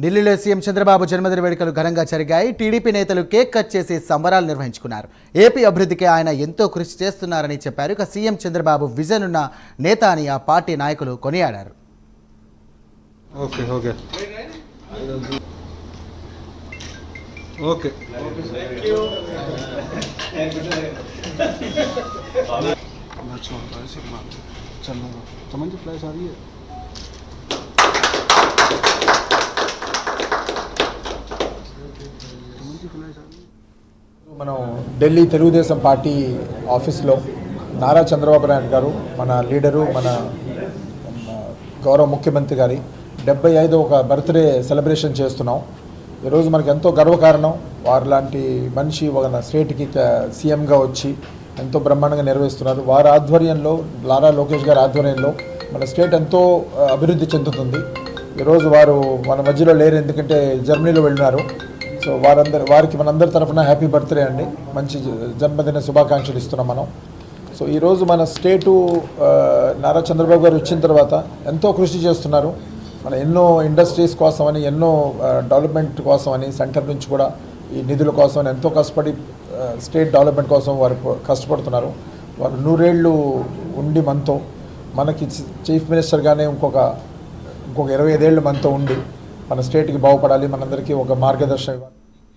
ఢిల్లీలో సీఎం చంద్రబాబు జన్మదిన వేడుకలు ఘనంగా జరిగాయి. టీడీపీ నేతలు కేక్ కట్ చేసి సంబరాలు నిర్వహించుకున్నారు. ఏపీ అభివృద్ధికి ఆయన ఎంతో కృషి చేస్తున్నారని చెప్పారు. ఇక సీఎం చంద్రబాబు విజన్ ఉన్న నేత అని ఆ పార్టీ నాయకులు కొనియాడారు. ఓకే ఓకే ఓకే समझ फ्लैश आ रही है। మనం ఢిల్లీ తెలుగుదేశం పార్టీ ఆఫీస్లో నారా చంద్రబాబు నాయుడు గారు మన లీడరు మన గౌరవ ముఖ్యమంత్రి గారి 75వ బర్త్డే సెలబ్రేషన్ చేస్తున్నాం. ఈరోజు మనకు ఎంతో గర్వకారణం. వారు లాంటి మనిషి ఒక స్టేట్కి సీఎంగా వచ్చి ఎంతో బ్రహ్మాండంగా నిర్వహిస్తున్నారు. వారి ఆధ్వర్యంలో నారా లోకేష్ గారి ఆధ్వర్యంలో మన స్టేట్ ఎంతో అభివృద్ధి చెందుతుంది. ఈరోజు వారు మన మధ్యలో లేరు, ఎందుకంటే జర్మనీలో వెళ్ళినారు. సో వారికి మనందరి తరఫున హ్యాపీ బర్త్డే అండి, మంచి జన్మదిన శుభాకాంక్షలు ఇస్తున్నాం మనం. సో ఈరోజు మన స్టేటు నారా చంద్రబాబు గారు వచ్చిన తర్వాత ఎంతో కృషి చేస్తున్నారు. మన ఎన్నో ఇండస్ట్రీస్ కోసమని, ఎన్నో డెవలప్మెంట్ కోసమని, సెంటర్ నుంచి కూడా ఈ నిధుల కోసం ఎంతో కష్టపడి స్టేట్ డెవలప్మెంట్ కోసం వారు కష్టపడుతున్నారు. వారు 100 ఏళ్ళు ఉండి మనతో, మనకి చీఫ్ మినిస్టర్గానే ఇంకొక 25 ఏళ్ళు మనతో ఉండి మన స్టేట్కి బాగుపడాలి, మనందరికీ ఒక మార్గదర్శనం ఇవ్వాలి.